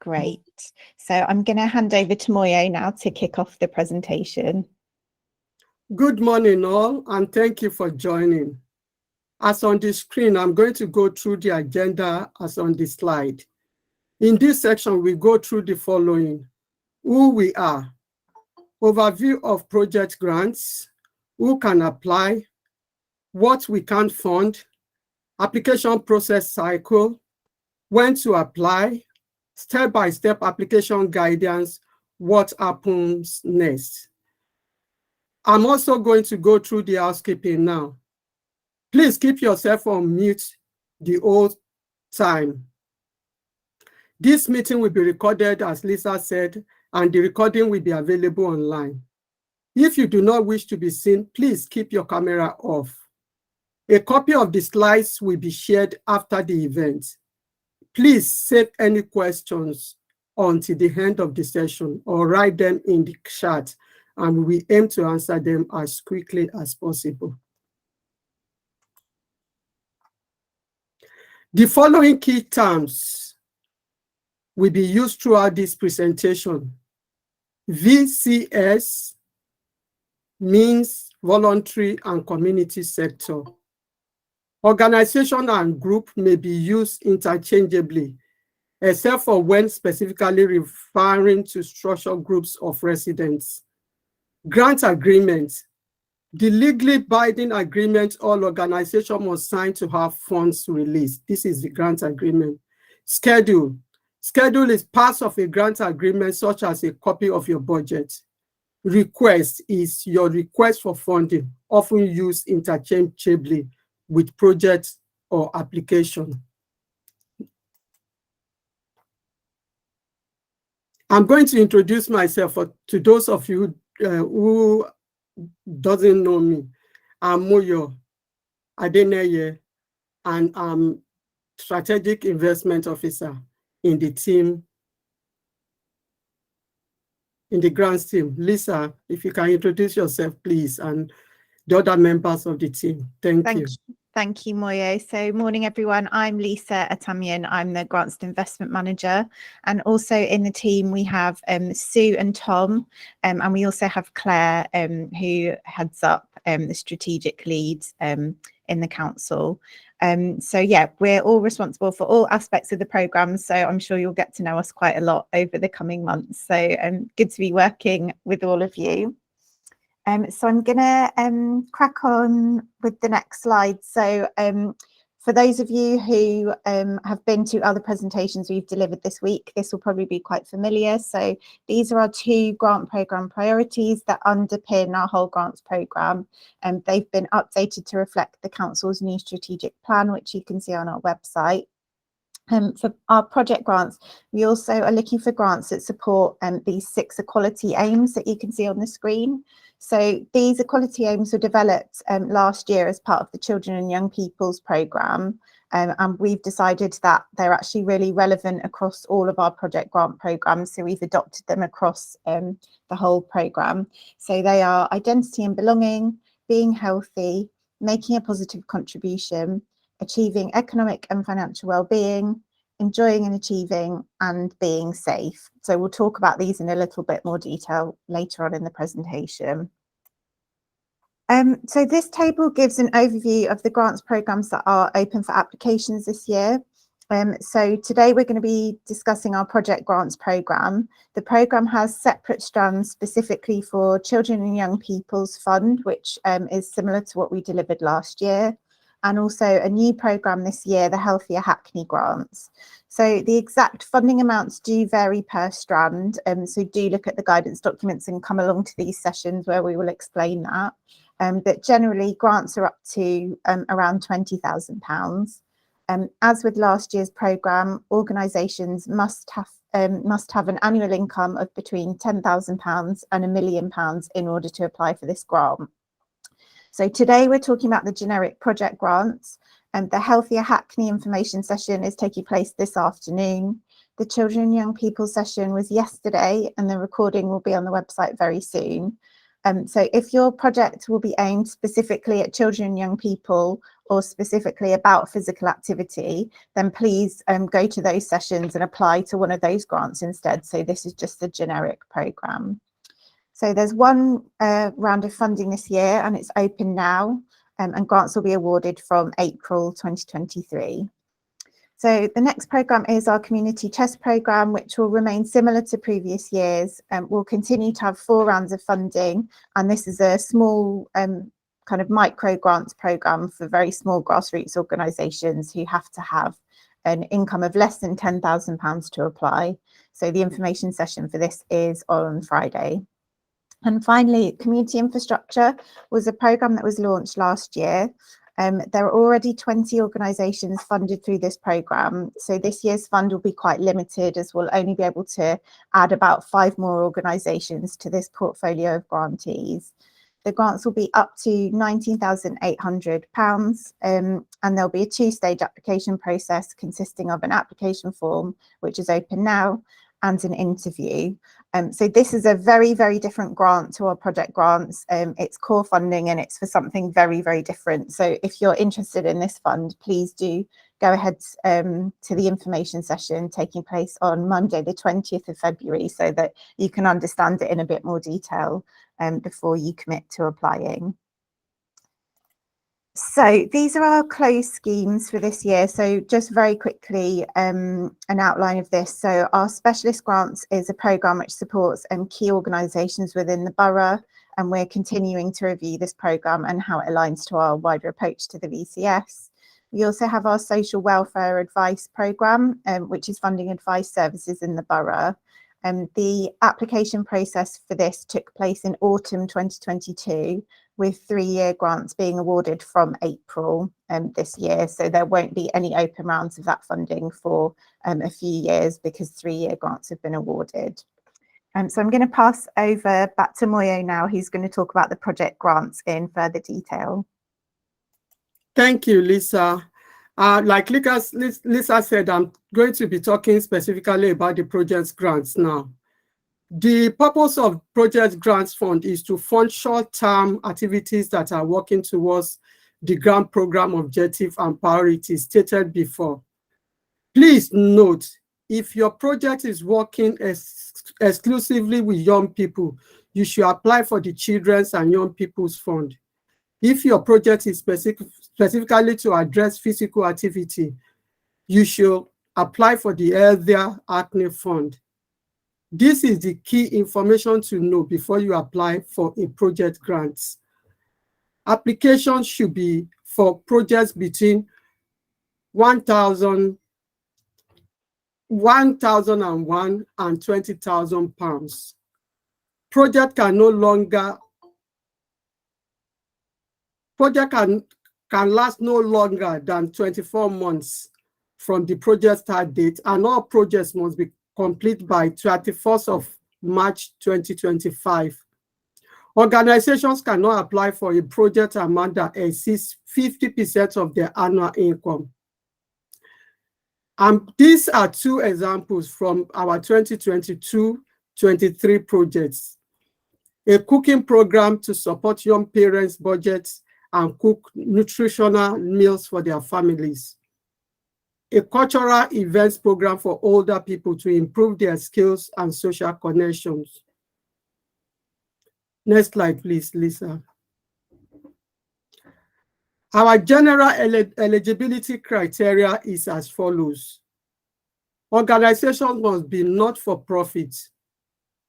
Great. So I'm going to hand over to Moyo now to kick off the presentation. Good morning all, and thank you for joining. As on the screen, I'm going to go through the agenda as on the slide. In this section, we go through the following: who we are, overview of project grants, who can apply, what we can fund, application process cycle, when to apply, step-by-step application guidance, what happens next. I'm also going to go through the housekeeping now. Please keep yourself on mute the whole time. This meeting will be recorded, as Lisa said, and the recording will be available online. If you do not wish to be seen, please keep your camera off. A copy of the slides will be shared after the event. Please save any questions until the end of the session or write them in the chat, and we aim to answer them as quickly as possible. The following key terms will be used throughout this presentation. VCS means voluntary and community sector. Organization and group may be used interchangeably, except for when specifically referring to structured groups of residents. Grant agreement. The legally binding agreement all organizations must sign to have funds released. This is the grant agreement. Schedule. Schedule is part of a grant agreement, such as a copy of your budget. Request is your request for funding, often used interchangeably with project or application. I'm going to introduce myself to those of you who doesn't know me. I'm Moyo Adeneye, and I'm Strategic Investment Officer in the team, in the grants team. Lisa, if you can introduce yourself, please, and the other members of the team. Thank you. Thank you, Moyo. So morning, everyone. I'm Lisa Atamian. I'm the Grants and Investment Manager. And also in the team, we have Sue and Tom, and we also have Claire, who heads up the strategic leads in the council. So yeah, we're all responsible for all aspects of the programme. So I'm sure you'll get to know us quite a lot over the coming months. So good to be working with all of you. So I'm going to crack on with the next slide. So for those of you who have been to other presentations we've delivered this week, this will probably be quite familiar. So these are our 2 grant programme priorities that underpin our whole grants programme, and they've been updated to reflect the council's new strategic plan, which you can see on our website. For our project grants, we also are looking for grants that support these 6 equality aims that you can see on the screen. So these equality aims were developed last year as part of the Children and Young People's programme, and we've decided that they're actually really relevant across all of our project grant programmes, so we've adopted them across the whole programme. So they are identity and belonging, being healthy, making a positive contribution, achieving economic and financial well-being, enjoying and achieving, and being safe. So we'll talk about these in a little bit more detail later on in the presentation. So this table gives an overview of the grants programmes that are open for applications this year. So today we're going to be discussing our project grants programme. The programme has separate strands specifically for Children and Young People's Fund, which is similar to what we delivered last year, and also a new programme this year, the Healthier Hackney Grants. So the exact funding amounts do vary per strand, so do look at the guidance documents and come along to these sessions where we will explain that. But generally, grants are up to around £20,000. As with last year's programme, organisations must have an annual income of between £10,000 and £1 million in order to apply for this grant. So today we're talking about the generic project grants, and the Healthier Hackney information session is taking place this afternoon. The Children and Young People session was yesterday, and the recording will be on the website very soon. So if your project will be aimed specifically at children and young people, or specifically about physical activity, then please go to those sessions and apply to one of those grants instead. So this is just a generic programme. So there's one round of funding this year and it's open now, and grants will be awarded from April 2023. So the next programme is our Community Chess programme, which will remain similar to previous years. We'll continue to have 4 rounds of funding, and this is a small kind of micro grants programme for very small grassroots organisations who have to have an income of less than £10,000 to apply. So the information session for this is on Friday. And finally, Community Infrastructure was a programme that was launched last year. There are already 20 organisations funded through this programme, so this year's fund will be quite limited, as we'll only be able to add about 5 more organisations to this portfolio of grantees. The grants will be up to £19,800, and there'll be a 2-stage application process consisting of an application form, which is open now, and an interview. So this is a very, very different grant to our project grants. It's core funding and it's for something very, very different. So if you're interested in this fund, please do go ahead to the information session taking place on Monday, the 20th of February, so that you can understand it in a bit more detail before you commit to applying. So these are our closed schemes for this year. So just very quickly, an outline of this. So our specialist grants is a programme which supports key organisations within the borough, and we're continuing to review this programme and how it aligns to our wider approach to the VCS. We also have our social welfare advice programme, which is funding advice services in the borough. The application process for this took place in autumn 2022, with 3-year grants being awarded from April this year. So there won't be any open rounds of that funding for a few years because 3-year grants have been awarded. So I'm going to pass over back to Moyo now, who's going to talk about the project grants in further detail. Thank you, Lisa. Like Lisa said, I'm going to be talking specifically about the project grants now. The purpose of Project Grants Fund is to fund short-term activities that are working towards the grant program objective and priorities stated before. Please note, if your project is working exclusively with young people, you should apply for the Children's and Young People's Fund. If your project is specifically to address physical activity, you should apply for the Healthier Hackney Fund. This is the key information to know before you apply for a project grant. Applications should be for projects between £1,001 and £20,000. Project can last no longer than 24 months from the project start date, and all projects must be complete by 31st of March 2025. Organizations cannot apply for a project amount that exceeds 50% of their annual income. These are 2 examples from our 2022-23 projects. A cooking program to support young parents' budgets and cook nutritional meals for their families. A cultural events program for older people to improve their skills and social connections. Next slide, please, Lisa. Our general eligibility criteria is as follows. Organizations must be not-for-profit,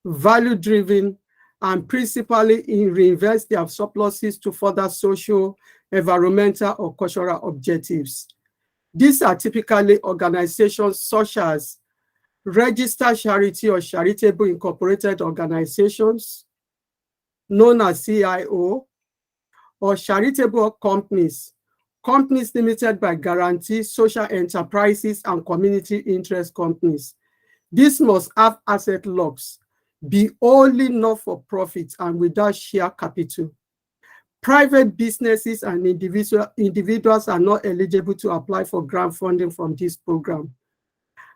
value-driven, and principally reinvest their surpluses to further social, environmental, or cultural objectives. These are typically organizations such as registered charity or charitable incorporated organizations, known as CIO, or charitable companies, companies limited by guarantee, social enterprises, and community interest companies. These must have asset locks, be only not-for-profit and without share capital. Private businesses and individuals are not eligible to apply for grant funding from this program.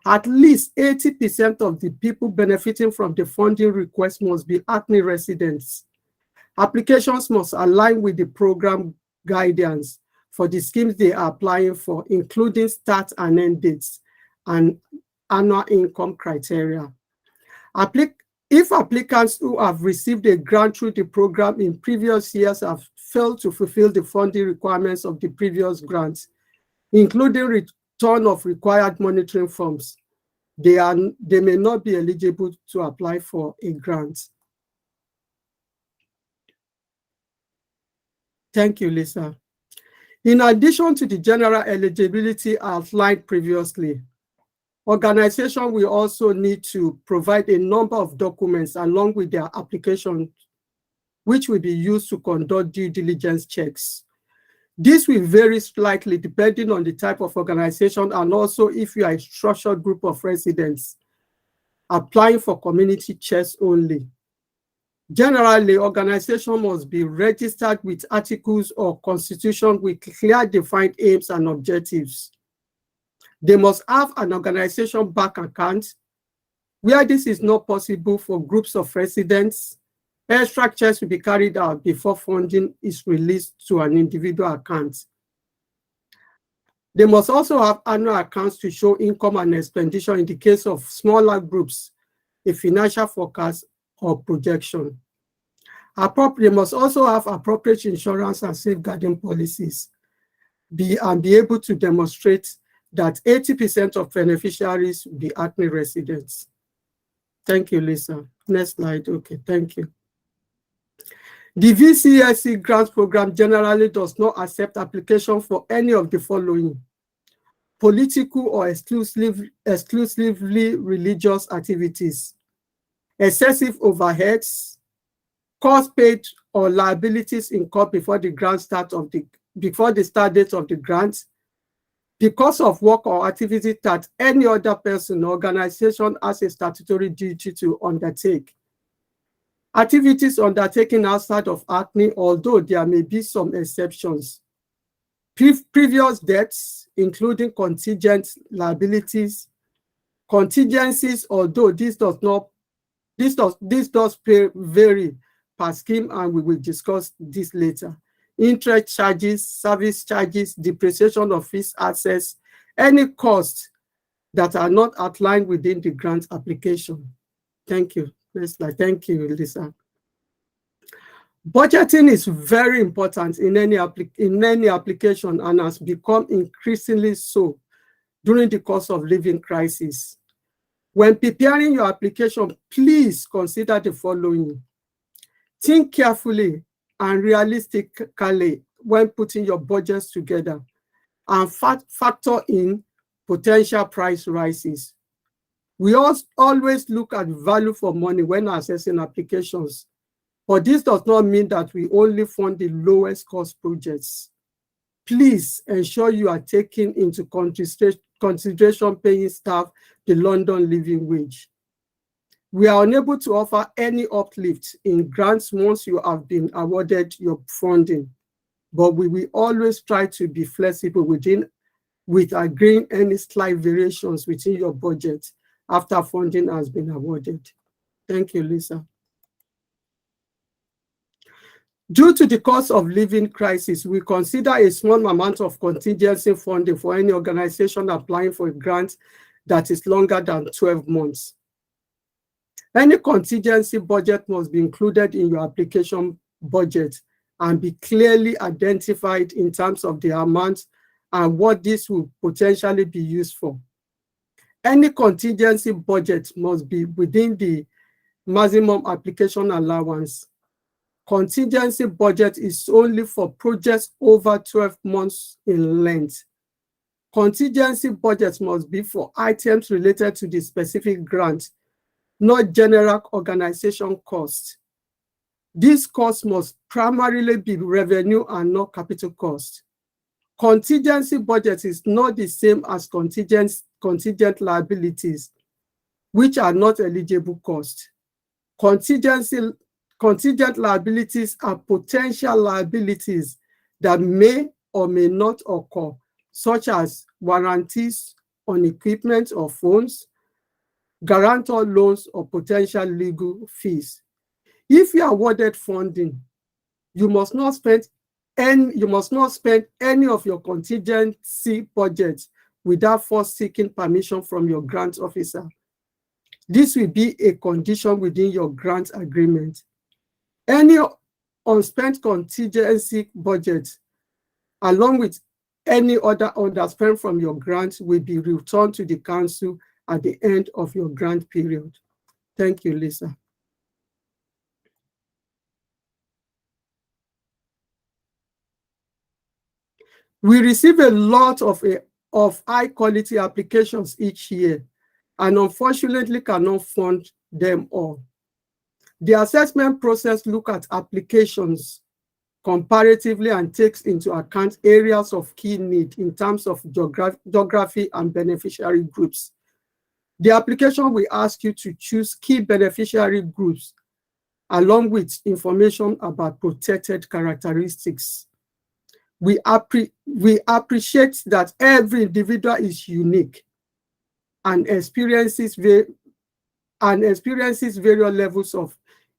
At least 80% of the people benefiting from the funding request must be Hackney residents. Applications must align with the program guidance for the schemes they are applying for, including start and end dates and annual income criteria. If applicants who have received a grant through the program in previous years have failed to fulfill the funding requirements of the previous grants, including return of required monitoring forms, they may not be eligible to apply for a grant. Thank you, Lisa. In addition to the general eligibility outlined previously, organizations will also need to provide a number of documents along with their application, which will be used to conduct due diligence checks. This will vary slightly depending on the type of organization and also if you are a structured group of residents applying for community checks only. Generally, organizations must be registered with articles or constitution with clear defined aims and objectives. They must have an organization bank account. Where this is not possible for groups of residents, extra checks will be carried out before funding is released to an individual account. They must also have annual accounts to show income and expenditure in the case of smaller groups, a financial forecast or projection. They must also have appropriate insurance and safeguarding policies and be able to demonstrate that 80% of beneficiaries will be Hackney residents. Thank you, Lisa. Next slide. Okay, thank you. The VCSC grant program generally does not accept application for any of the following: political or exclusively religious activities, excessive overheads, costs paid or liabilities incurred before the start date of the grant, because of work or activity that any other person or organization has a statutory duty to undertake. Activities undertaken outside of Hackney, although there may be some exceptions. Previous debts, including contingent liabilities, contingencies, although this does vary per scheme, and we will discuss this later. Interest charges, service charges, depreciation of fixed assets, any costs that are not outlined within the grant application. Thank you. Next slide. Thank you, Lisa. Budgeting is very important in any application and has become increasingly so during the cost of living crisis. When preparing your application, please consider the following. Think carefully and realistically when putting your budgets together, and factor in potential price rises. We always look at value for money when assessing applications, but this does not mean that we only fund the lowest cost projects. Please ensure you are taking into consideration paying staff the London living wage. We are unable to offer any uplift in grants once you have been awarded your funding, but we will always try to be flexible with agreeing any slight variations within your budget after funding has been awarded. Thank you, Lisa. Due to the cost of living crisis, we consider a small amount of contingency funding for any organization applying for a grant that is longer than 12 months. Any contingency budget must be included in your application budget and be clearly identified in terms of the amount and what this will potentially be used for. Any contingency budget must be within the maximum application allowance. Contingency budget is only for projects over 12 months in length. Contingency budget must be for items related to the specific grant, not general organization costs. These costs must primarily be revenue and not capital costs. Contingency budget is not the same as contingent liabilities, which are not eligible costs. Contingent liabilities are potential liabilities that may or may not occur, such as warranties on equipment or phones, guarantor loans, or potential legal fees. If you are awarded funding, you must not spend spend any of your contingency budget without first seeking permission from your grant officer. This will be a condition within your grant agreement. Any unspent contingency budget, along with any other underspent from your grant, will be returned to the council at the end of your grant period. Thank you, Lisa. We receive a lot of high-quality applications each year, and unfortunately cannot fund them all. The assessment process looks at applications comparatively and takes into account areas of key need in terms of geography and beneficiary groups. The application will ask you to choose key beneficiary groups along with information about protected characteristics. We appreciate that every individual is unique and experiences various levels of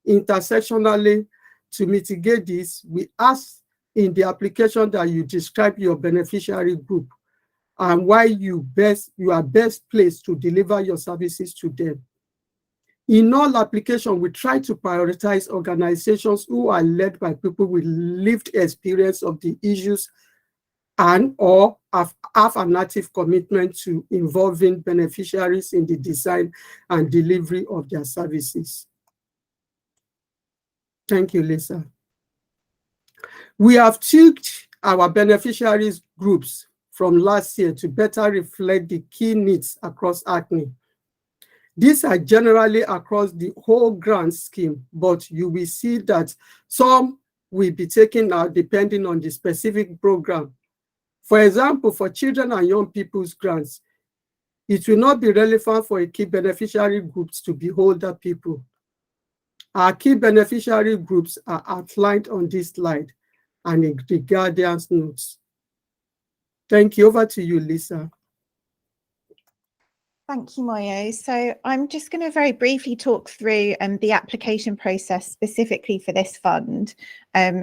intersectionality. To mitigate this, we ask in the application that you describe your beneficiary group and why you are best placed to deliver your services to them. In all applications, we try to prioritize organizations who are led by people with lived experience of the issues and or have an active commitment to involving beneficiaries in the design and delivery of their services. Thank you, Lisa. We have tweaked our beneficiaries groups from last year to better reflect the key needs across Hackney. These are generally across the whole grant scheme, but you will see that some will be taken out depending on the specific program. For example, for children and young people's grants, it will not be relevant for a key beneficiary groups to be older people. Our key beneficiary groups are outlined on this slide and in the guidance notes. Thank you. Over to you, Lisa. Thank you, Moyo. So I'm just going to very briefly talk through the application process specifically for this fund.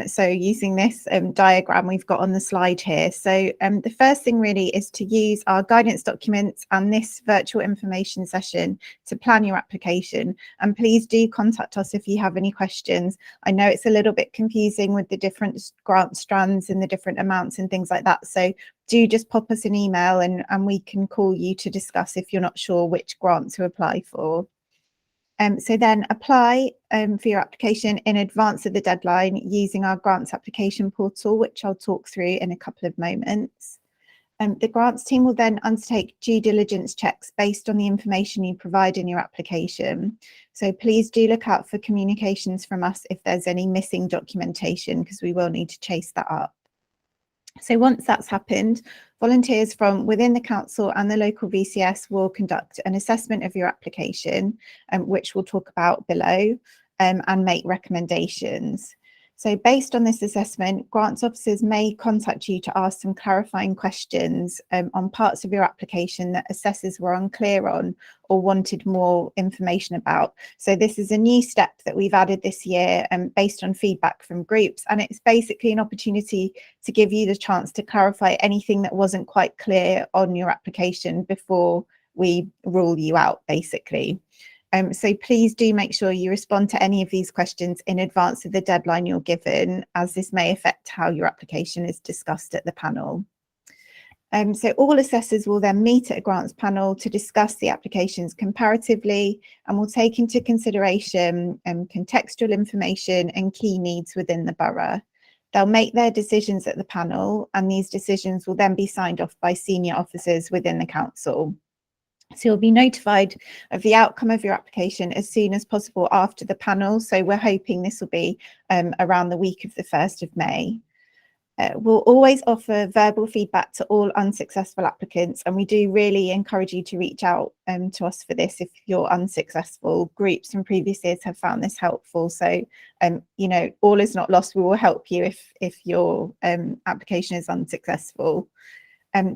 So using this diagram we've got on the slide here. So the first thing really is to use our guidance documents and this virtual information session to plan your application. And please do contact us if you have any questions. I know it's a little bit confusing with the different grant strands and the different amounts and things like that. So do just pop us an email and we can call you to discuss if you're not sure which grant to apply for. So then apply for your application in advance of the deadline using our grants application portal, which I'll talk through in a couple of moments. The grants team will then undertake due diligence checks based on the information you provide in your application. So please do look out for communications from us if there's any missing documentation, because we will need to chase that up. So once that's happened, volunteers from within the council and the local VCS will conduct an assessment of your application, which we'll talk about below, and make recommendations. So based on this assessment, grants officers may contact you to ask some clarifying questions on parts of your application that assessors were unclear on or wanted more information about. So this is a new step that we've added this year based on feedback from groups, and it's basically an opportunity to give you the chance to clarify anything that wasn't quite clear on your application before we rule you out, basically. So please do make sure you respond to any of these questions in advance of the deadline you're given, as this may affect how your application is discussed at the panel. So all assessors will then meet at a grants panel to discuss the applications comparatively and will take into consideration contextual information and key needs within the borough. They'll make their decisions at the panel, and these decisions will then be signed off by senior officers within the council. So you'll be notified of the outcome of your application as soon as possible after the panel. So we're hoping this will be around the week of the 1st of May. We'll always offer verbal feedback to all unsuccessful applicants, and we do really encourage you to reach out to us for this if you're unsuccessful. Groups from previous years have found this helpful. So, you know, all is not lost. We will help you if your application is unsuccessful.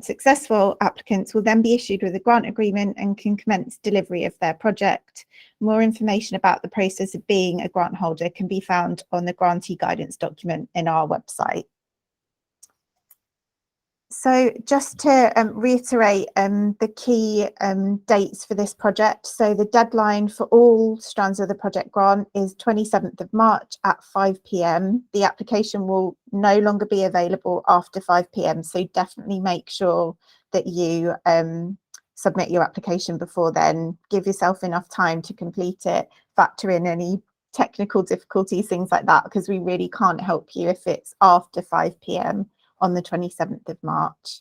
Successful applicants will then be issued with a grant agreement and can commence delivery of their project. More information about the process of being a grant holder can be found on the grantee guidance document in our website. So just to reiterate the key dates for this project. So the deadline for all strands of the project grant is 27th of March at 5 p.m. The application will no longer be available after 5 p.m. So definitely make sure that you submit your application before then. Give yourself enough time to complete it, factor in any technical difficulties, things like that, because we really can't help you if it's after 5 p.m. on the 27th of March.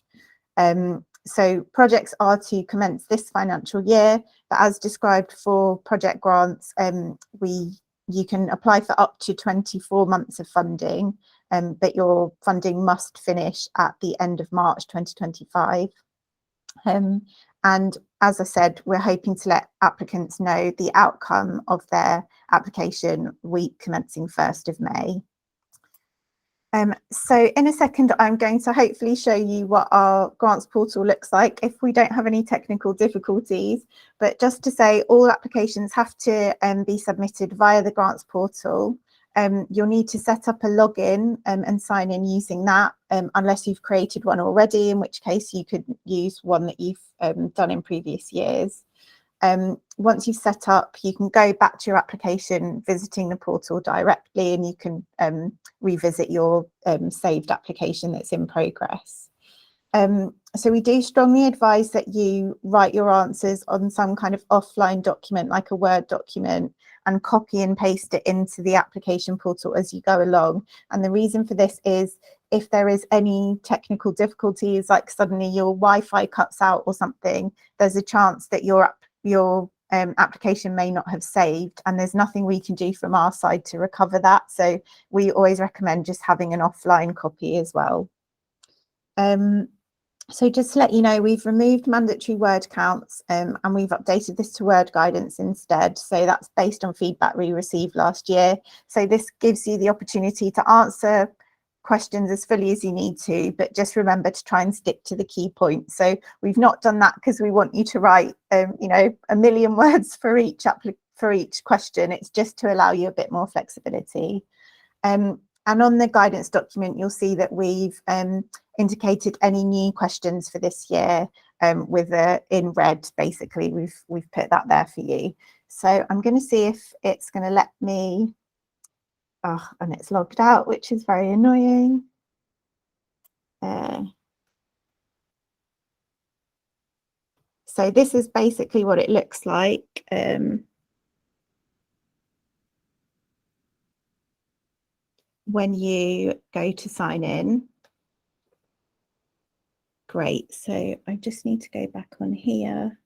So projects are to commence this financial year, but as described for project grants, you can apply for up to 24 months of funding, but your funding must finish at the end of March 2025. And as I said, we're hoping to let applicants know the outcome of their application week commencing 1st of May. So in a second, I'm going to hopefully show you what our grants portal looks like if we don't have any technical difficulties. But just to say, all applications have to be submitted via the grants portal. You'll need to set up a login and sign in using that, unless you've created one already, in which case you could use one that you've done in previous years. Once you've set up, you can go back to your application visiting the portal directly, and you can revisit your saved application that's in progress. So we do strongly advise that you write your answers on some kind of offline document, like a Word document, and copy and paste it into the application portal as you go along. And the reason for this is if there is any technical difficulties, like suddenly your Wi-Fi cuts out or something, there's a chance that your application may not have saved, and there's nothing we can do from our side to recover that. So we always recommend just having an offline copy as well. So just to let you know, we've removed mandatory word counts and we've updated this to word guidance instead. So that's based on feedback we received last year. So this gives you the opportunity to answer questions as fully as you need to, but just remember to try and stick to the key points. So we've not done that because we want you to write, you know, 1 million words for each question. It's just to allow you a bit more flexibility. And on the guidance document, you'll see that we've indicated any new questions for this year with in red. Basically, we've put that there for you. So I'm going to see if it's going to let me. Oh, and it's logged out, which is very annoying. So this is basically what it looks like. When you go to sign in. Great, so I just need to go back on here.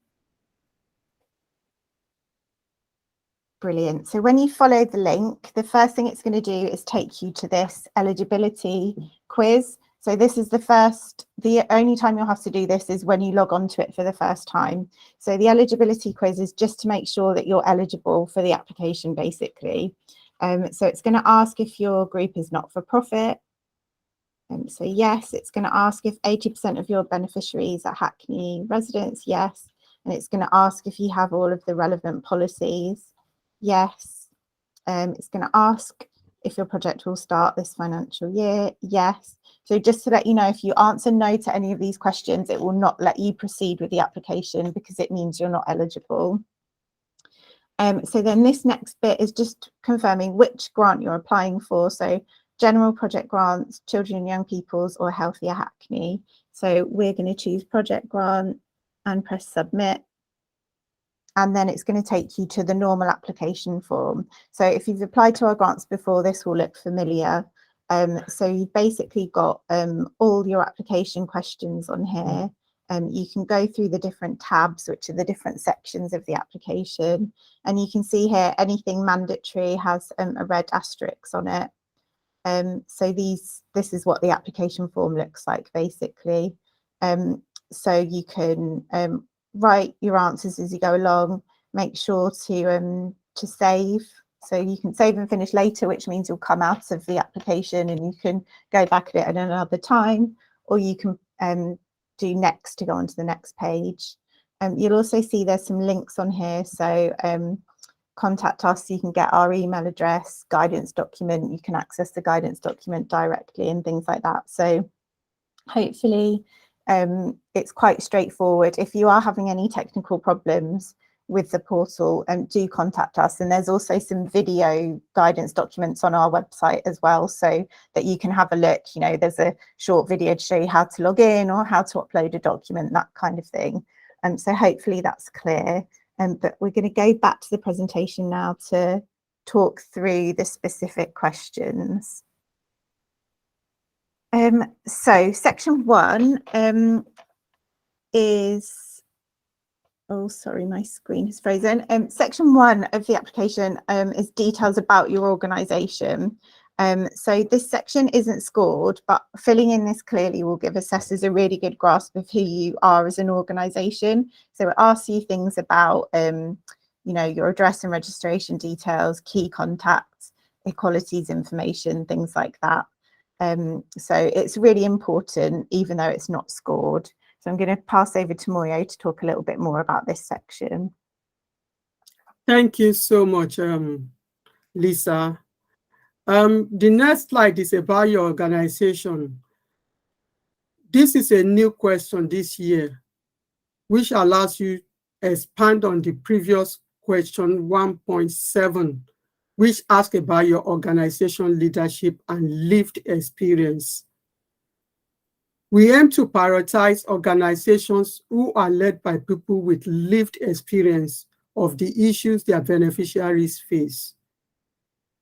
Brilliant. So when you follow the link, the first thing it's going to do is take you to this eligibility quiz. So this is the only time you'll have to do this is when you log on to it for the first time. So the eligibility quiz is just to make sure that you're eligible for the application, basically. So it's going to ask if your group is not-for-profit. So yes, it's going to ask if 80% of your beneficiaries are Hackney residents. Yes. And it's going to ask if you have all of the relevant policies. Yes. It's going to ask if your project will start this financial year. Yes. So just to let you know, if you answer no to any of these questions, it will not let you proceed with the application because it means you're not eligible. So then this next bit is just confirming which grant you're applying for. So general project grants, children and young people's, or healthier Hackney. So we're going to choose project grant and press submit. And then it's going to take you to the normal application form. So if you've applied to our grants before, this will look familiar. So you've basically got all your application questions on here. You can go through the different tabs, which are the different sections of the application. And you can see here, anything mandatory has a red asterisk on it. So this is what the application form looks like, basically. So you can write your answers as you go along. Make sure to save. So you can save and finish later, which means you'll come out of the application and you can go back at it at another time, or you can do next to go on to the next page. You'll also see there's some links on here. So contact us, you can get our email address, guidance document, you can access the guidance document directly and things like that. So Hopefully it's quite straightforward. If you are having any technical problems with the portal, do contact us. And there's also some video guidance documents on our website as well, so that you can have a look. You know, there's a short video to show you how to log in or how to upload a document, that kind of thing. So hopefully that's clear. But we're going to go back to the presentation now to talk through the specific questions. So section 1 is, oh, sorry, my screen is frozen. Section 1 of the application is details about your organisation. So this section isn't scored, but filling in this clearly will give assessors a really good grasp of who you are as an organisation. So it asks you things about, you know, your address and registration details, key contacts, equalities information, things like that. So it's really important, even though it's not scored. So I'm going to pass over to Moyo to talk a little bit more about this section. Thank you so much, Lisa. The next slide is about your organization. This is a new question this year, which allows you to expand on the previous question 1.7, which asks about your organization leadership and lived experience. We aim to prioritize organizations who are led by people with lived experience of the issues their beneficiaries face.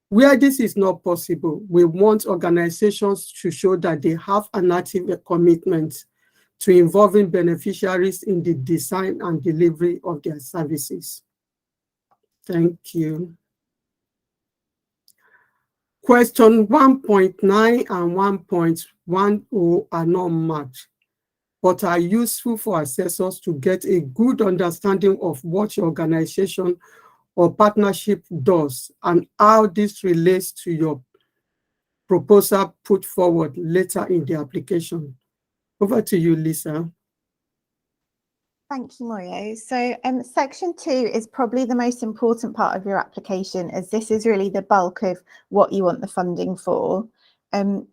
Where this is not possible, we want organizations to show that they have an active commitment to involving beneficiaries in the design and delivery of their services. Thank you. Question 1.9 and 1.10 are not marked, but are useful for assessors to get a good understanding of what your organization or partnership does and how this relates to your proposal put forward later in the application. Over to you, Lisa. Thank you, Moyo. So section 2 is probably the most important part of your application, as this is really the bulk of what you want the funding for.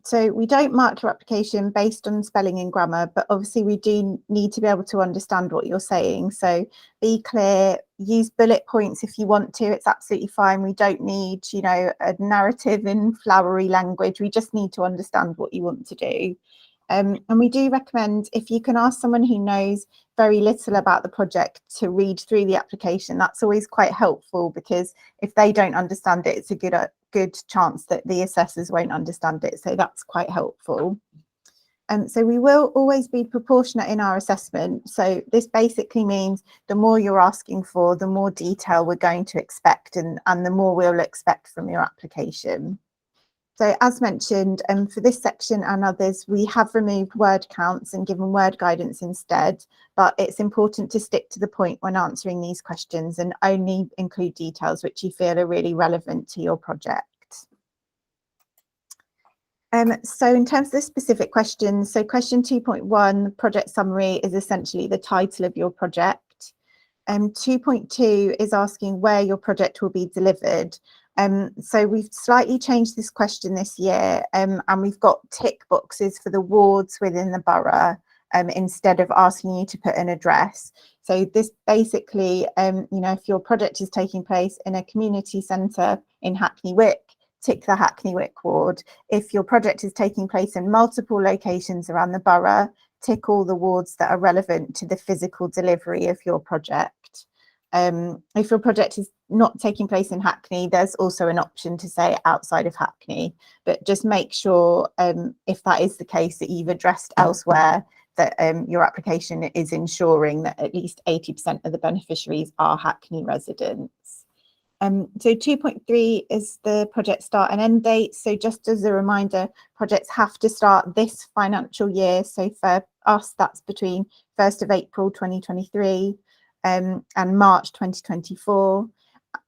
So we don't mark your application based on spelling and grammar, but obviously we do need to be able to understand what you're saying. So be clear, use bullet points if you want to, it's absolutely fine. We don't need, you know, a narrative in flowery language. We just need to understand what you want to do. And we do recommend, if you can ask someone who knows very little about the project to read through the application, that's always quite helpful, because if they don't understand it, it's a good chance that the assessors won't understand it. So that's quite helpful. So we will always be proportionate in our assessment. So this basically means the more you're asking for, the more detail we're going to expect, and the more we'll expect from your application. So as mentioned, for this section and others, we have removed word counts and given word guidance instead, but it's important to stick to the point when answering these questions and only include details which you feel are really relevant to your project. So in terms of the specific questions, so question 2.1, project summary, is essentially the title of your project. 2.2 is asking where your project will be delivered. So we've slightly changed this question this year, and we've got tick boxes for the wards within the borough instead of asking you to put an address. So this basically, you know, if your project is taking place in a community centre in Hackney Wick, tick the Hackney Wick ward. If your project is taking place in multiple locations around the borough, tick all the wards that are relevant to the physical delivery of your project. If your project is not taking place in Hackney, there's also an option to say outside of Hackney, but just make sure if that is the case that you've addressed elsewhere, that your application is ensuring that at least 80% of the beneficiaries are Hackney residents. So 2.3 is the project start and end date. So just as a reminder, projects have to start this financial year. So for us, that's between 1st of April 2023 and March 2024.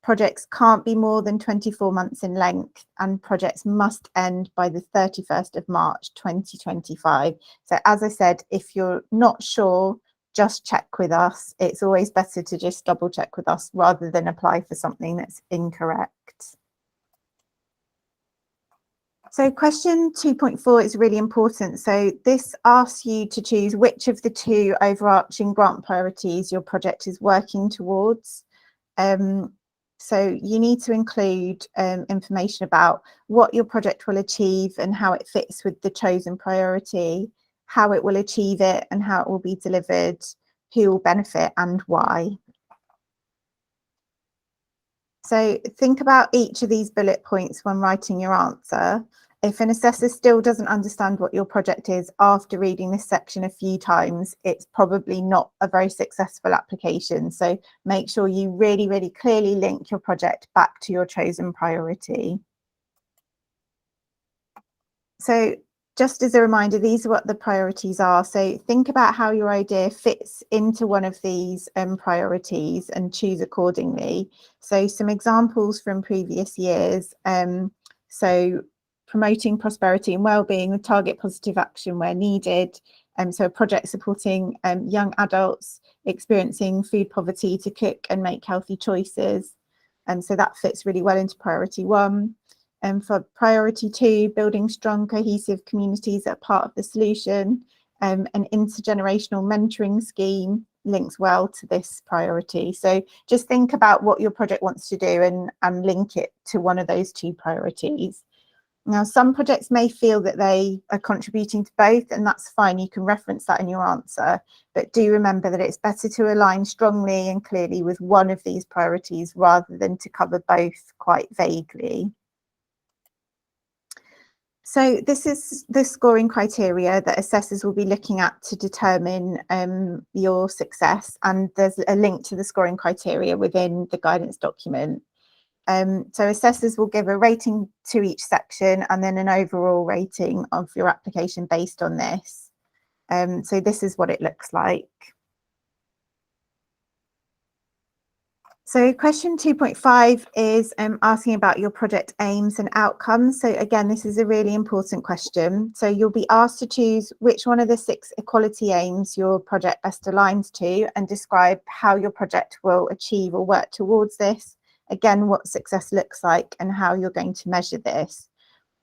Projects can't be more than 24 months in length, and projects must end by the 31st of March 2025. So as I said, if you're not sure, just check with us. It's always better to just double check with us rather than apply for something that's incorrect. So question 2.4 is really important. So this asks you to choose which of the two overarching grant priorities your project is working towards. So you need to include information about what your project will achieve and how it fits with the chosen priority, how it will achieve it and how it will be delivered, who will benefit and why. So think about each of these bullet points when writing your answer. If an assessor still doesn't understand what your project is after reading this section a few times, it's probably not a very successful application. So make sure you really, really clearly link your project back to your chosen priority. So just as a reminder, these are what the priorities are. So think about how your idea fits into one of these priorities and choose accordingly. So some examples from previous years. So promoting prosperity and well-being with target positive action where needed. So a project supporting young adults experiencing food poverty to cook and make healthy choices. And so that fits really well into priority 1. And for priority 2, building strong cohesive communities that are part of the solution. An intergenerational mentoring scheme links well to this priority. So just think about what your project wants to do and link it to one of those 2 priorities. Now, some projects may feel that they are contributing to both, and that's fine. You can reference that in your answer, but do remember that it's better to align strongly and clearly with one of these priorities rather than to cover both quite vaguely. So this is the scoring criteria that assessors will be looking at to determine your success, and there's a link to the scoring criteria within the guidance document. So assessors will give a rating to each section and then an overall rating of your application based on this. So this is what it looks like. So question 2.5 is asking about your project aims and outcomes. So again, this is a really important question. So you'll be asked to choose which one of the 6 equality aims your project best aligns to and describe how your project will achieve or work towards this. Again, what success looks like and how you're going to measure this.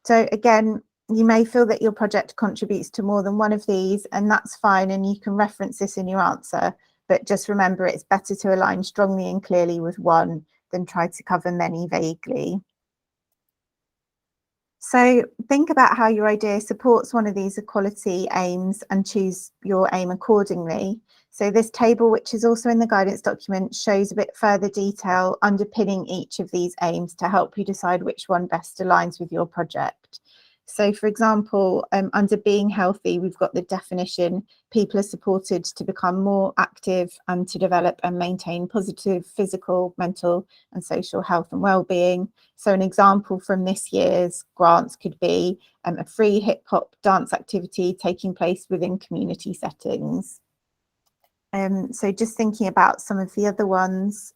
So again, you may feel that your project contributes to more than one of these, and that's fine, and you can reference this in your answer, but just remember it's better to align strongly and clearly with one than try to cover many vaguely. So think about how your idea supports one of these equality aims and choose your aim accordingly. So this table, which is also in the guidance document, shows a bit further detail underpinning each of these aims to help you decide which one best aligns with your project. So for example, under being healthy, we've got the definition: people are supported to become more active and to develop and maintain positive physical, mental and social health and well-being. So an example from this year's grants could be a free hip hop dance activity taking place within community settings. So just thinking about some of the other ones.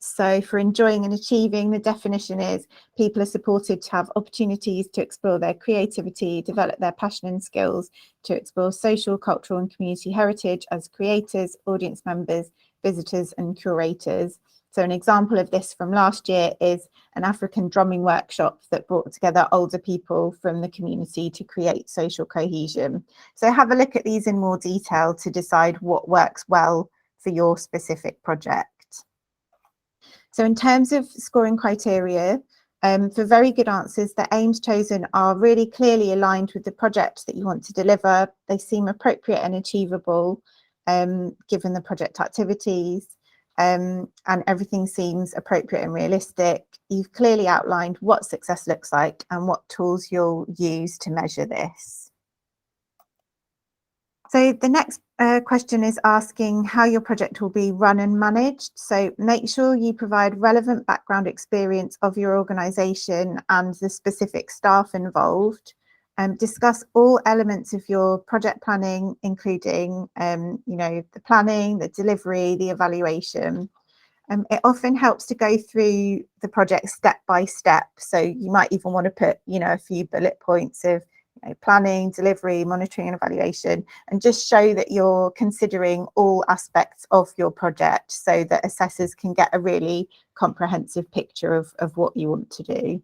So for enjoying and achieving, the definition is people are supported to have opportunities to explore their creativity, develop their passion and skills, to explore social, cultural and community heritage as creators, audience members, visitors and curators. So an example of this from last year is an African drumming workshop that brought together older people from the community to create social cohesion. So have a look at these in more detail to decide what works well for your specific project. So in terms of scoring criteria, for very good answers, the aims chosen are really clearly aligned with the project that you want to deliver. They seem appropriate and achievable given the project activities, and everything seems appropriate and realistic. You've clearly outlined what success looks like and what tools you'll use to measure this. So the next question is asking how your project will be run and managed. So make sure you provide relevant background experience of your organisation and the specific staff involved. Discuss all elements of your project planning, including the planning, the delivery, the evaluation. It often helps to go through the project step by step. So you might even want to put a few bullet points of planning, delivery, monitoring and evaluation, and just show that you're considering all aspects of your project so that assessors can get a really comprehensive picture of what you want to do.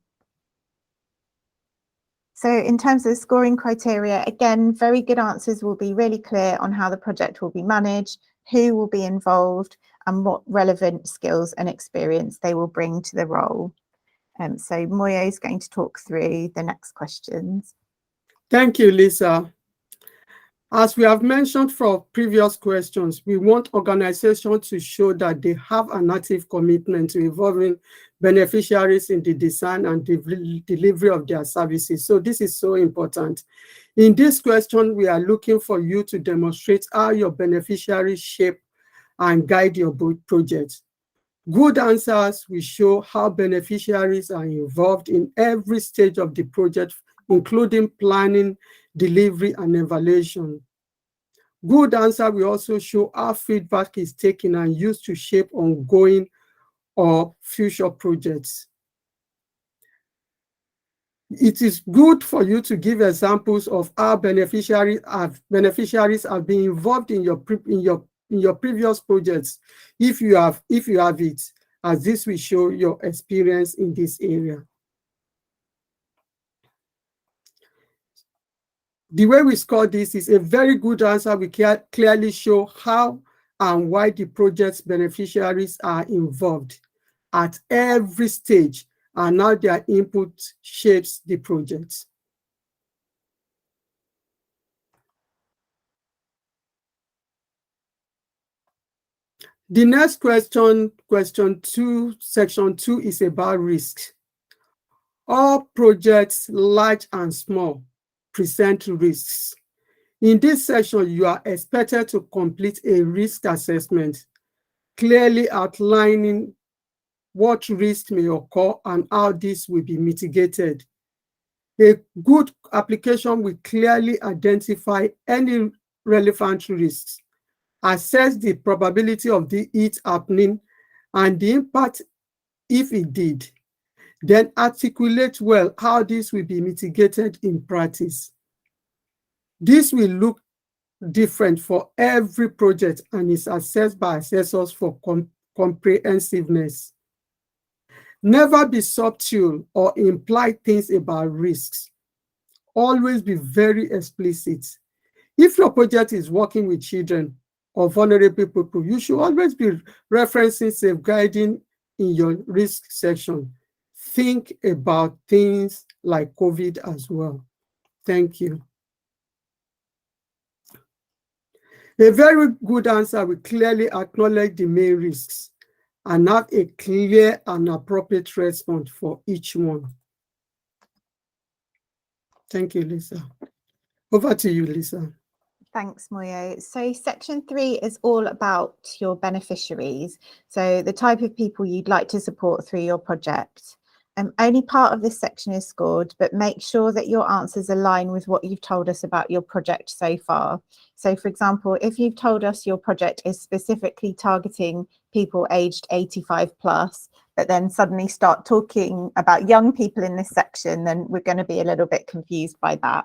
So in terms of the scoring criteria, again, very good answers will be really clear on how the project will be managed, who will be involved, and what relevant skills and experience they will bring to the role. So Moyo is going to talk through the next questions. Thank you, Lisa. As we have mentioned for previous questions, we want organizations to show that they have an active commitment to involving beneficiaries in the design and delivery of their services. So this is so important. In this question, we are looking for you to demonstrate how your beneficiaries shape and guide your project. Good answers will show how beneficiaries are involved in every stage of the project, including planning, delivery, and evaluation. Good answer will also show how feedback is taken and used to shape ongoing or future projects. It is good for you to give examples of how beneficiaries have been involved in your previous projects, if you have it, as this will show your experience in this area. The way we score this is a very good answer. We can clearly show how and why the project's beneficiaries are involved at every stage and how their input shapes the project. The next question, section 2, is about risk. All projects, large and small, present risks. In this section, you are expected to complete a risk assessment, clearly outlining what risks may occur and how this will be mitigated. A good application will clearly identify any relevant risks, assess the probability of it happening and the impact if it did, then articulate well how this will be mitigated in practice. This will look different for every project and is assessed by assessors for comprehensiveness. Never be subtle or imply things about risks. Always be very explicit. If your project is working with children or vulnerable people, you should always be referencing safeguarding in your risk section. Think about things like COVID as well. Thank you. A very good answer will clearly acknowledge the main risks and have a clear and appropriate response for each one. Thank you, Lisa. Over to you, Lisa. Thanks, Moyo. So section 3 is all about your beneficiaries. So the type of people you'd like to support through your project. Only part of this section is scored, but make sure that your answers align with what you've told us about your project so far. So for example, if you've told us your project is specifically targeting people aged 85 plus, but then suddenly start talking about young people in this section, then we're going to be a little bit confused by that.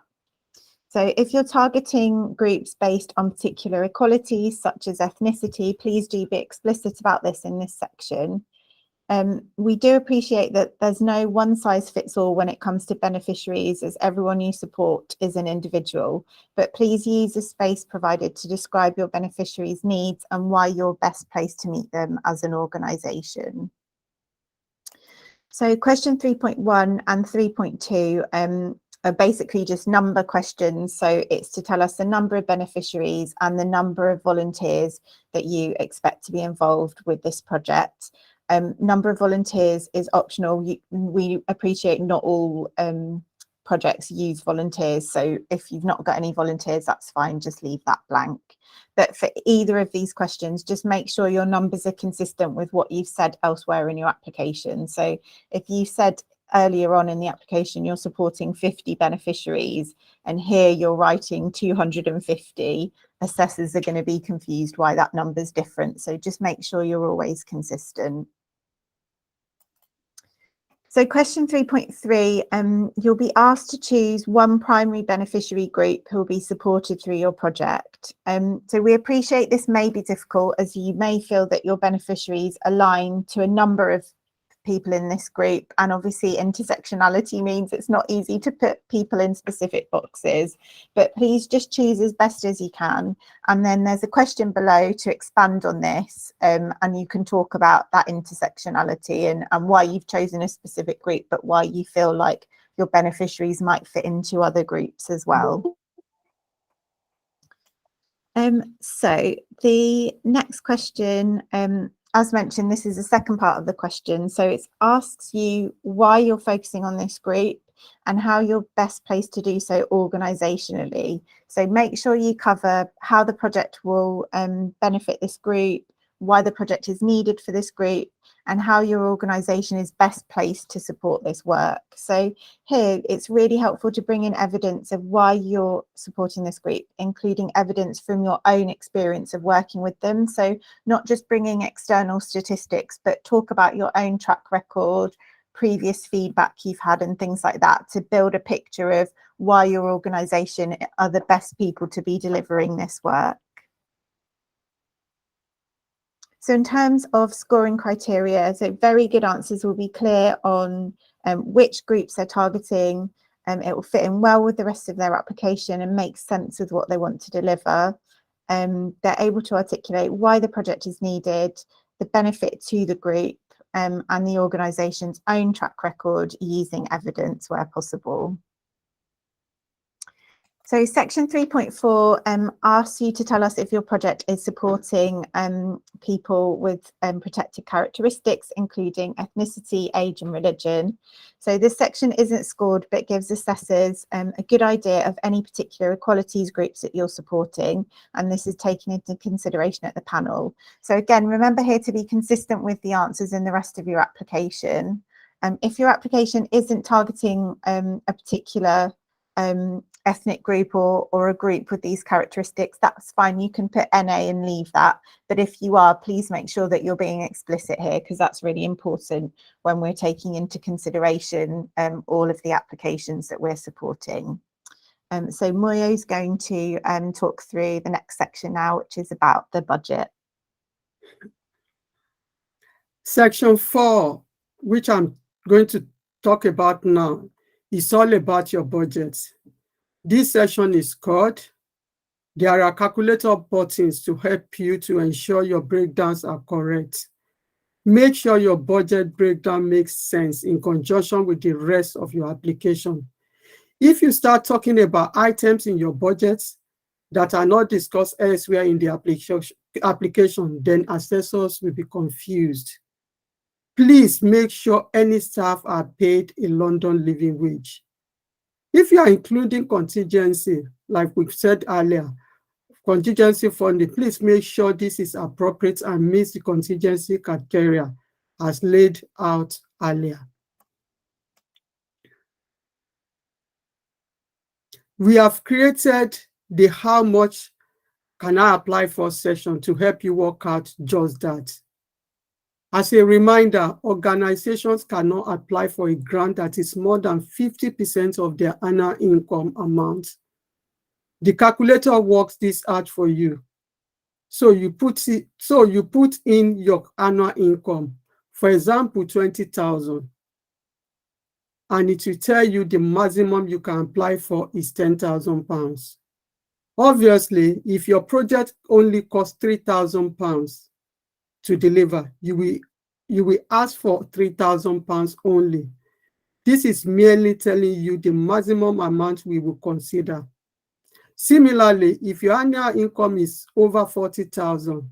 So if you're targeting groups based on particular equalities, such as ethnicity, please do be explicit about this in this section. We do appreciate that there's no one size fits all when it comes to beneficiaries, as everyone you support is an individual, but please use the space provided to describe your beneficiaries' needs and why you're best placed to meet them as an organisation. So question 3.1 and 3.2 are basically just number questions. So it's to tell us the number of beneficiaries and the number of volunteers that you expect to be involved with this project. Number of volunteers is optional. We appreciate not all projects use volunteers. So if you've not got any volunteers, that's fine, just leave that blank. But for either of these questions, just make sure your numbers are consistent with what you've said elsewhere in your application. So if you said earlier on in the application you're supporting 50 beneficiaries and here you're writing 250, assessors are going to be confused why that number's different. So just make sure you're always consistent. So question 3.3, you'll be asked to choose one primary beneficiary group who will be supported through your project. So we appreciate this may be difficult, as you may feel that your beneficiaries align to a number of people in this group. And obviously intersectionality means it's not easy to put people in specific boxes, but please just choose as best as you can. And then there's a question below to expand on this, and you can talk about that intersectionality and why you've chosen a specific group, but why you feel like your beneficiaries might fit into other groups as well. So the next question, as mentioned, this is the second part of the question. So it asks you why you're focusing on this group and how you're best placed to do so organisationally. So make sure you cover how the project will benefit this group, why the project is needed for this group, and how your organisation is best placed to support this work. So here it's really helpful to bring in evidence of why you're supporting this group, including evidence from your own experience of working with them. So not just bringing external statistics, but talk about your own track record, previous feedback you've had and things like that, to build a picture of why your organisation are the best people to be delivering this work. So in terms of scoring criteria, so very good answers will be clear on which groups they're targeting. It will fit in well with the rest of their application and make sense with what they want to deliver. They're able to articulate why the project is needed, the benefit to the group, and the organisation's own track record using evidence where possible. So section 3.4 asks you to tell us if your project is supporting people with protected characteristics, including ethnicity, age and religion. So this section isn't scored, but gives assessors a good idea of any particular equalities groups that you're supporting. And this is taken into consideration at the panel. So again, remember here to be consistent with the answers in the rest of your application. If your application isn't targeting a particular ethnic group or a group with these characteristics, that's fine. You can put NA and leave that. But if you are, please make sure that you're being explicit here, because that's really important when we're taking into consideration all of the applications that we're supporting. So Moyo is going to talk through the next section now, which is about the budget. Section 4, which I'm going to talk about now, is all about your budget. This section is called, there are calculator buttons to help you to ensure your breakdowns are correct. Make sure your budget breakdown makes sense in conjunction with the rest of your application. If you start talking about items in your budget that are not discussed elsewhere in the application, then assessors will be confused. Please make sure any staff are paid a London living wage. If you are including contingency, like we've said earlier, contingency funding, please make sure this is appropriate and meets the contingency criteria as laid out earlier. We have created the how much can I apply for section to help you work out just that. As a reminder, organizations cannot apply for a grant that is more than 50% of their annual income amount. The calculator works this out for you. So you put in your annual income, for example, 20,000, and it will tell you the maximum you can apply for is £10,000. Obviously, if your project only costs £3,000 to deliver, you will ask for £3,000 only. This is merely telling you the maximum amount we will consider. Similarly, if your annual income is over 40,000,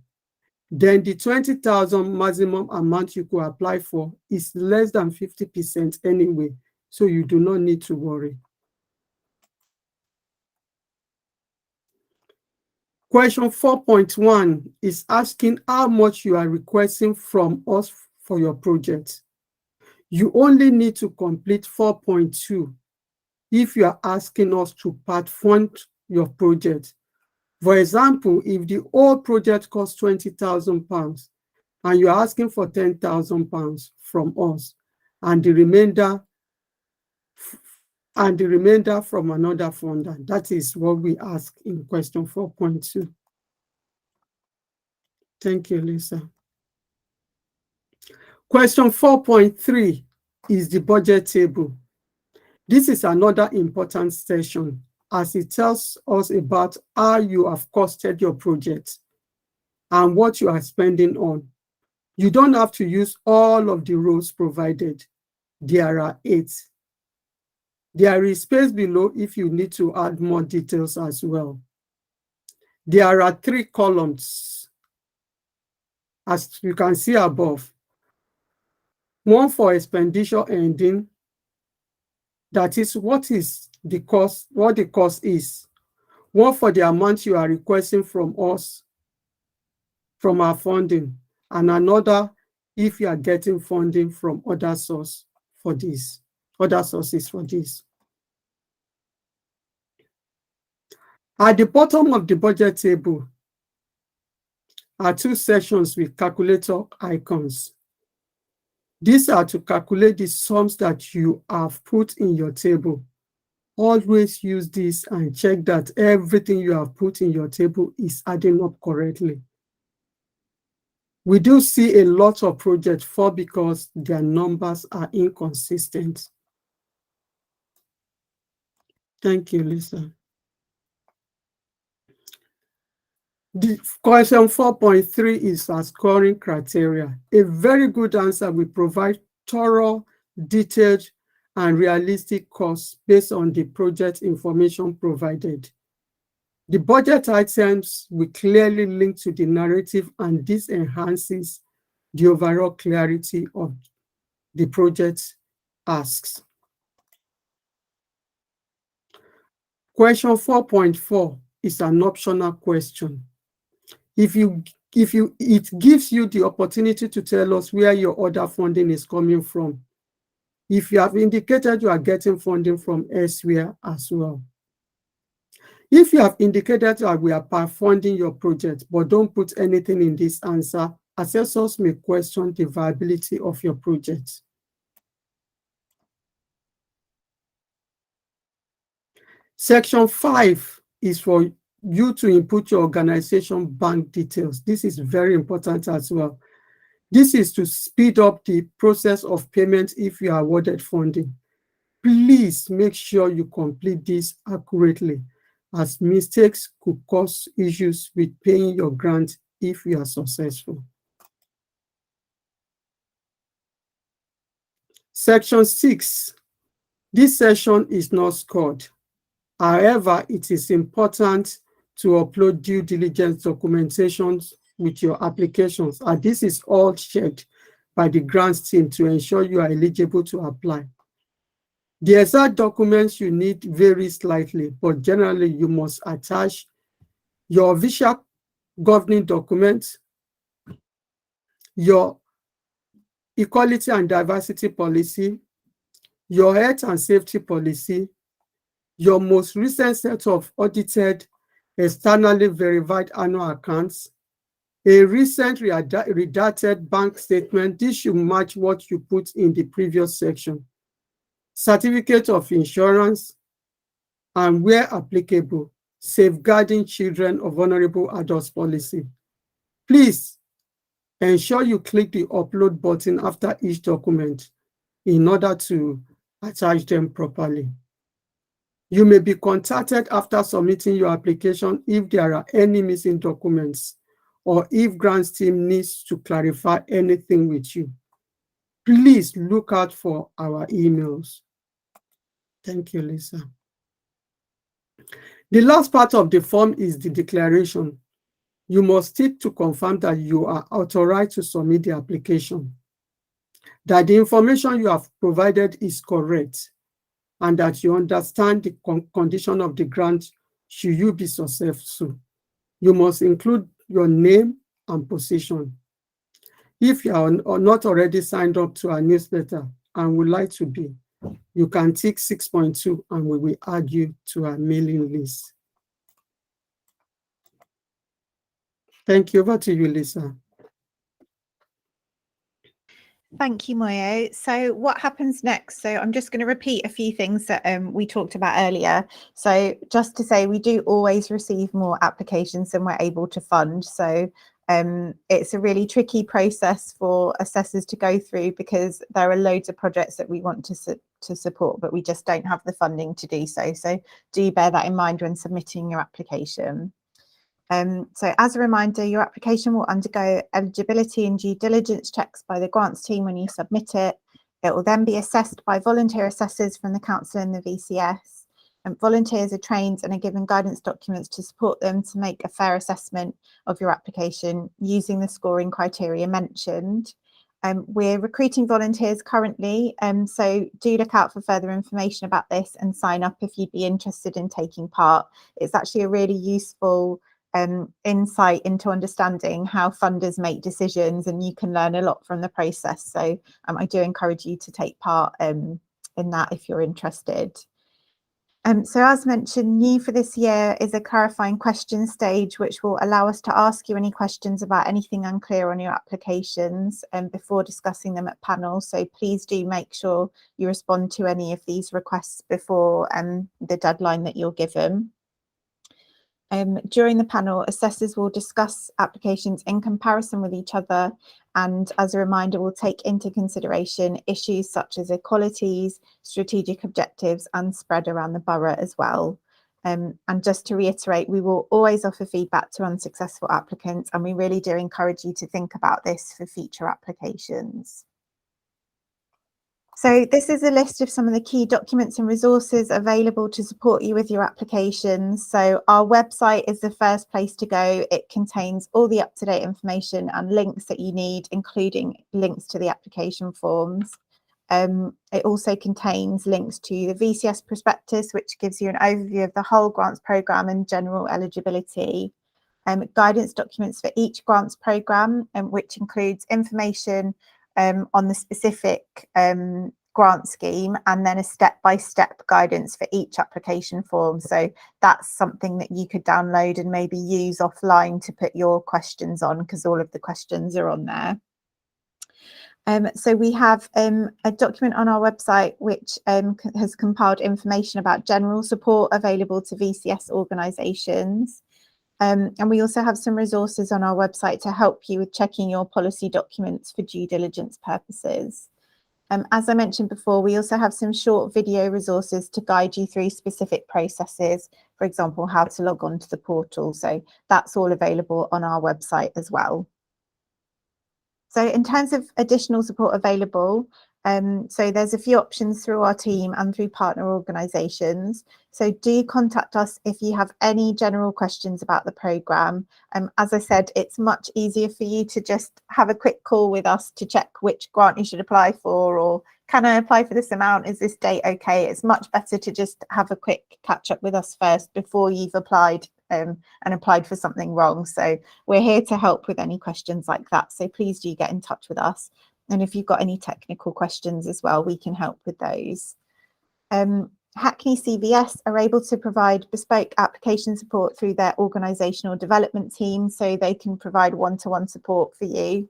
then the 20,000 maximum amount you could apply for is less than 50% anyway, so you do not need to worry. Question 4.1 is asking how much you are requesting from us for your project. You only need to complete 4.2 if you are asking us to part fund your project. For example, if the whole project costs £20,000 and you're asking for £10,000 from us, and the remainder from another funder, that is what we ask in question 4.2. Thank you, Lisa. Question 4.3 is the budget table. This is another important section as it tells us about how you have costed your project and what you are spending on. You don't have to use all of the rows provided. There are 8. There is space below if you need to add more details as well. There are 3 columns, as you can see above. One for expenditure ending, that is what is the cost, what the cost is. One for the amount you are requesting from us, from our funding, and another if you are getting funding from other sources for this. At the bottom of the budget table are 2 sections with calculator icons. These are to calculate the sums that you have put in your table. Always use this and check that everything you have put in your table is adding up correctly. We do see a lot of projects fall because their numbers are inconsistent. Thank you, Lisa. The question 4.3 is our scoring criteria. A very good answer will provide thorough, detailed, and realistic costs based on the project information provided. The budget items will clearly link to the narrative, and this enhances the overall clarity of the project asks. Question 4.4 is an optional question. It gives you the opportunity to tell us where your other funding is coming from. If you have indicated you are getting funding from elsewhere as well. If you have indicated that we are funding your project, but don't put anything in this answer, assessors may question the viability of your project. Section 5 is for you to input your organization bank details. This is very important as well. This is to speed up the process of payment if you are awarded funding. Please make sure you complete this accurately, as mistakes could cause issues with paying your grant if you are successful. Section 6. This section is not scored. However, it is important to upload due diligence documentations with your applications, and this is all checked by the grants team to ensure you are eligible to apply. The exact documents you need vary slightly, but generally you must attach your official governing document, your equality and diversity policy, your health and safety policy, your most recent set of audited, externally verified annual accounts, a recent redacted bank statement. This should match what you put in the previous section. Certificate of insurance, and where applicable, safeguarding children of vulnerable adults policy. Please ensure you click the upload button after each document in order to attach them properly. You may be contacted after submitting your application if there are any missing documents or if grants team needs to clarify anything with you. Please look out for our emails. Thank you, Lisa. The last part of the form is the declaration. You must tick to confirm that you are authorized to submit the application, that the information you have provided is correct, and that you understand the condition of the grant should you be successful. You must include your name and position. If you are not already signed up to our newsletter and would like to be, you can tick 6.2 and we will add you to our mailing list. Thank you. Over to you, Lisa. Thank you, Moyo. So what happens next? So I'm just going to repeat a few things that we talked about earlier. So just to say, we do always receive more applications than we're able to fund. So It's a really tricky process for assessors to go through because there are loads of projects that we want to support, but we just don't have the funding to do so. So do bear that in mind when submitting your application. So as a reminder, your application will undergo eligibility and due diligence checks by the grants team when you submit it. It will then be assessed by volunteer assessors from the council and the VCS. And volunteers are trained and are given guidance documents to support them to make a fair assessment of your application using the scoring criteria mentioned. We're recruiting volunteers currently, so do look out for further information about this and sign up if you'd be interested in taking part. It's actually a really useful insight into understanding how funders make decisions, and you can learn a lot from the process. So I do encourage you to take part in that if you're interested. So as mentioned, new for this year is a clarifying question stage, which will allow us to ask you any questions about anything unclear on your applications before discussing them at panel. So please do make sure you respond to any of these requests before the deadline that you're given. During the panel, assessors will discuss applications in comparison with each other, and as a reminder, we'll take into consideration issues such as equalities, strategic objectives, and spread around the borough as well. And just to reiterate, we will always offer feedback to unsuccessful applicants, and we really do encourage you to think about this for future applications. So this is a list of some of the key documents and resources available to support you with your applications. So our website is the first place to go. It contains all the up-to-date information and links that you need, including links to the application forms. It also contains links to the VCS prospectus, which gives you an overview of the whole grants programme and general eligibility. Guidance documents for each grants programme, which includes information on the specific grant scheme, and then a step-by-step guidance for each application form. So that's something that you could download and maybe use offline to put your questions on, because all of the questions are on there. So we have a document on our website which has compiled information about general support available to VCS organisations. And we also have some resources on our website to help you with checking your policy documents for due diligence purposes. As I mentioned before, we also have some short video resources to guide you through specific processes, for example, how to log on to the portal. So that's all available on our website as well. So in terms of additional support available, so there's a few options through our team and through partner organisations. So do contact us if you have any general questions about the programme. As I said, it's much easier for you to just have a quick call with us to check which grant you should apply for, or can I apply for this amount? Is this date okay? It's much better to just have a quick catch up with us first before you've applied and applied for something wrong. So we're here to help with any questions like that. So please do get in touch with us. And if you've got any technical questions as well, we can help with those. Hackney CVS are able to provide bespoke application support through their organisational development team, so they can provide one-to-one support for you.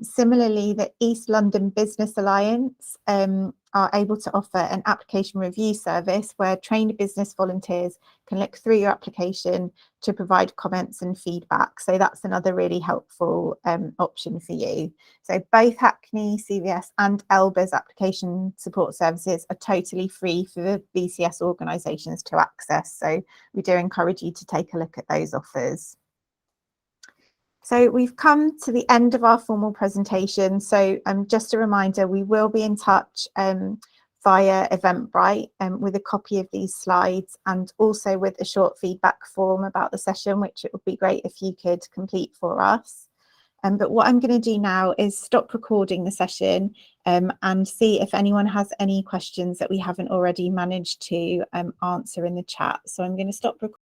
Similarly, the East London Business Alliance are able to offer an application review service where trained business volunteers can look through your application to provide comments and feedback. So that's another really helpful option for you. So both Hackney CVS and ELBA's application support services are totally free for the VCS organisations to access. So we do encourage you to take a look at those offers. So we've come to the end of our formal presentation. So just a reminder, we will be in touch via Eventbrite with a copy of these slides, and also with a short feedback form about the session, which it would be great if you could complete for us. But what I'm going to do now is stop recording the session and see if anyone has any questions that we haven't already managed to answer in the chat. So I'm going to stop recording.